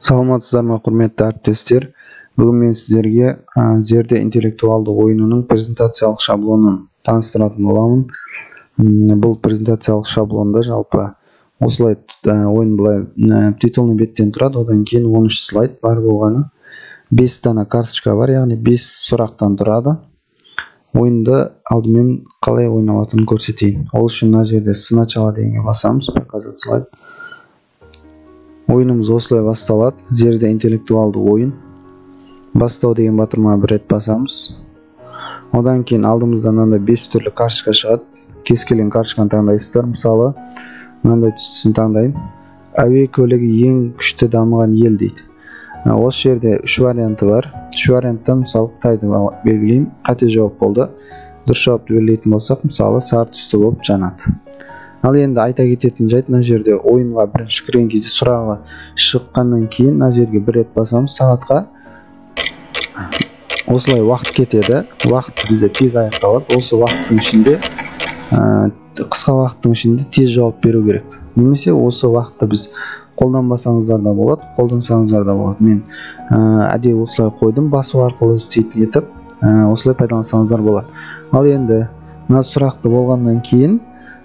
Саламатсыздарбы, құрметті әріптестер. Бүгін мен сіздерге зерде интеллектуалды ойынының презентациялық шаблонын таныстыратын боламын. Бұл презентациялық шаблонда жалпы осылай ойын былай титулный беттен тұрады, одан кейін 13 слайд бар болғаны. 5 дана карточка бар, яғни 5 сұрақтан тұрады. Ойынды алдымен қалай ойналатынын көрсетейін. Ол үшін мына жерде сначала дегенге басамыз, показать слайд. Ойынымыз осылай басталады. Зерде интеллектуалды ойын. Бастау деген батырма бір рет басамыз. Одан кейін алдымызда мынандай 5 түрлі карточка шығады. Кез келген карточканы таңдайсыздар. Мысалы, мынандай түсін таңдаймын. Әуе көлігі ең күшті дамыған ел дейді. Осы жерде 3 варианты бар. 3 варианттан мысалы Қытайды белгілеймін. Қате жауап болды. Дұрыс жауапты белгілейтін болсақ, мысалы сары түсті болып жанады. Ал енді айта кететін жайт, мына жерде ойынға бірінші кірген кезде сұрағы шыққаннан кейін мына жерге бір рет басамыз сағатқа. Осылай уақыт кетеді. Уақыт бізде тез аяқталады. Осы уақыттың ішінде қысқа уақыттың ішінде тез жауап беру керек. Немесе осы уақытты біз қолданбасаңыздар да болады, қолдансаңыздар да болады. Мен әдейі осылай қойдым, басу арқылы істейтін етіп, осылай пайдалансаңыздар болады. Ал енді мына сұрақты болғаннан кейін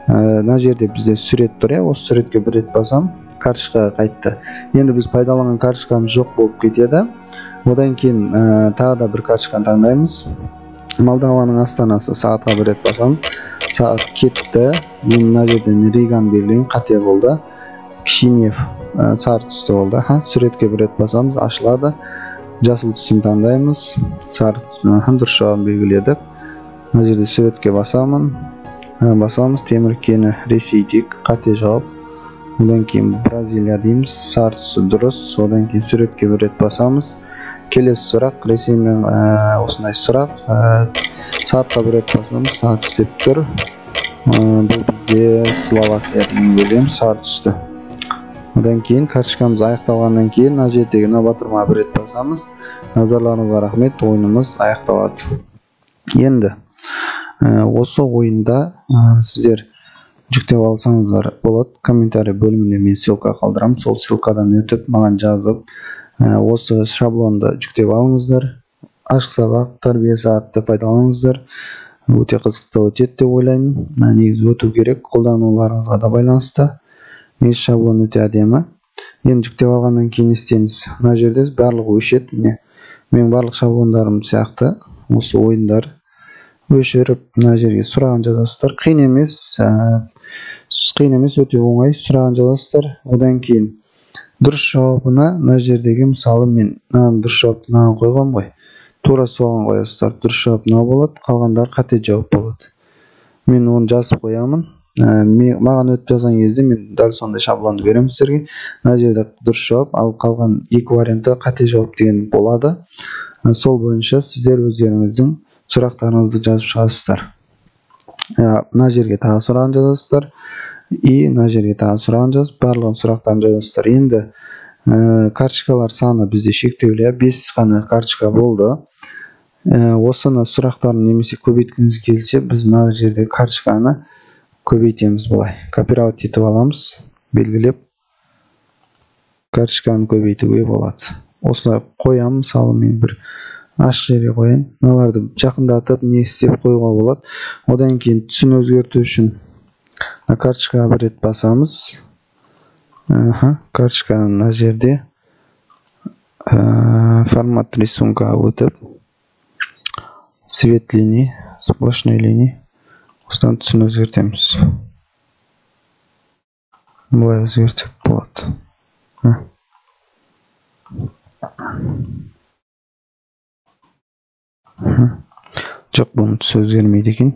мына жерде бізде сурет тұр, осы суретке бір рет басам, карточкаға қайтты. Енді біз пайдаланған карточкамыз жоқ болып кетеді. Одан кейін тағы да бір карточканы таңдаймыз. Молдованың астанасы, сағатқа бір рет басам. Сағат кетті. Мен мына жерден Риганы белгілеймін, қате болды. Кишинев сары түсті болды. Суретке бір рет басамыз, ашылады. Жасыл түсін таңдаймыз. Сары дұрыс жауабын белгіледік. Мына жерде суретке басамын. Басамыз, темір кені Ресей дейік, қате жауап. Одан кейін Бразилия дейміз, сары түсі дұрыс. Одан кейін суретке бір рет басамыз. Келесі сұрақ, Ресеймен осындай сұрақ. Сағатқа бір рет басамыз, сағат істеп тұр. Бұл бізде Словакия дейін бөлеміз, сары түсті. Одан кейін карточкамыз аяқталғаннан кейін мына жердегі батырма бір рет басамыз. Назарларыңызға рахмет, ойынымыз аяқталады. Енді осы ойында сіздер жүктеп алсаңыздар болады. Комментарий бөлімінде мен ссылка қалдырамын. Сол ссылкадан өтіп, маған жазып, осы шаблонды жүктеп алыңыздар. Ашық сабақ, тәрбие сағатты пайдаланыңыздар. Өте қызықты өтеді деп ойлаймын. Негізі өту керек, қолдануларыңызға да байланысты. Негізі шаблон өте әдемі. Енді жүктеп алғаннан кейін істейміз. Мына жерде барлығы өшеді. Мен барлық шаблондарым сияқты осы ойындар өшіріп, мына жерге сұрағын жазасыздар. Қиын емес, өте оңай сұрағын жазасыздар. Одан кейін дұрыс жауабына мына жердегі мысалы мен дұрыс жауапты қойғам ғой. Тура соған қоясыздар. Дұрыс жауап болады, қалғандар қате жауап болады. Мен оны жазып қоямын. Маған өтіп жазған кезде мен дәл сондай шаблонды беремін сіздерге. Мына жерде дұрыс жауап, ал қалған екі варианты қате жауап деген болады. Сол бойынша сіздер өздеріңіздің сұрақтарыңызды жазып шығасыздар. Мына жерге тағы сұрағын жазасыздар. Мына жерге тағы сұрағын жазып, барлығын сұрақтарын жазасыздар. Енді карточкалар саны бізде шектеулі, 5 қана карточка болды. Осыны сұрақтарын немесе көбейткіңіз келсе, біз мына жерде карточканы көбейтеміз былай. Копировать етіп аламыз, белгілеп карточканы көбейтуге болады. Осылай қоямын, мысалы мен бір ашық жерге қояйын. Мыналарды жақындатып, не істеп қоюға болады. Одан кейін түсін өзгерту үшін карточкаға бір рет басамыз. Карточканы мына жерде формат рисунка өтіп, цвет линий, сплошной линий. Осыдан түсін өзгертеміз. Бұлай өзгертіп болады. Жоқ, бұның түсі өзгермейді екен.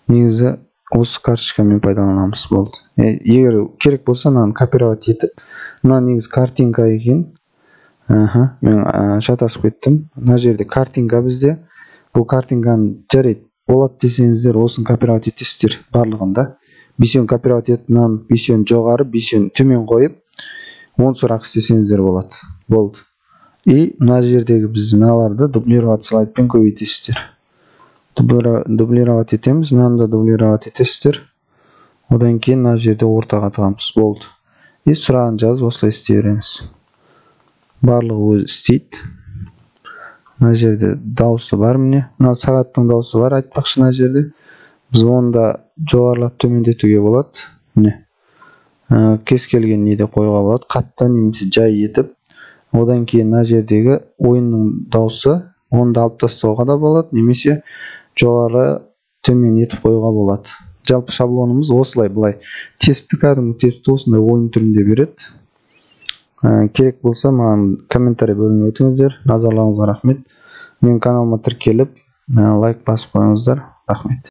Негізі осы карточкамен пайдаланамыз болды. Егер керек болса, мынаны копировать етіп, мына негізі картинка екен. Мен шатасып кеттім. Мына жерде картинка бізде. Бұл картинканы жарайды болады десеңіздер, осын копировать етесіздер барлығында. Бесеуін копировать етіп, мынаны бесеуін жоғары, бесеуін төмен қойып, 10 сұрақ істесеңіздер болады. Болды. Мына жердегі біз мыналарды дублировать слайдпен көбейтесіздер. Дублировать етеміз, мынаны да дублировать етесіздер. Одан кейін мына жерде ортаға тығамыз. Болды. Сұрағын жазып осылай істей береміз. барлығы өзі істейді. Мына жерде дауысы бар, міне мына сағаттың дауысы бар айтпақшы. Мына жерде біз оны да жоғарылап төмендетуге болады. Міне кез келген неде қоюға болады, қатты немесе жай етіп. Одан кейін мына жердегі ойынның дауысы, оны да алып тастауға да болады, немесе жоғары төмен етіп қоюға болады. Жалпы шаблонымыз осылай, былай тестті, кәдімгі тестті осындай ойын түрінде береді. Керек болса маған комментарий бөліміне өтіңіздер. Назарларыңызға рахмет. Менің каналыма тіркеліп лайк басып қойыңыздар. Рахмет.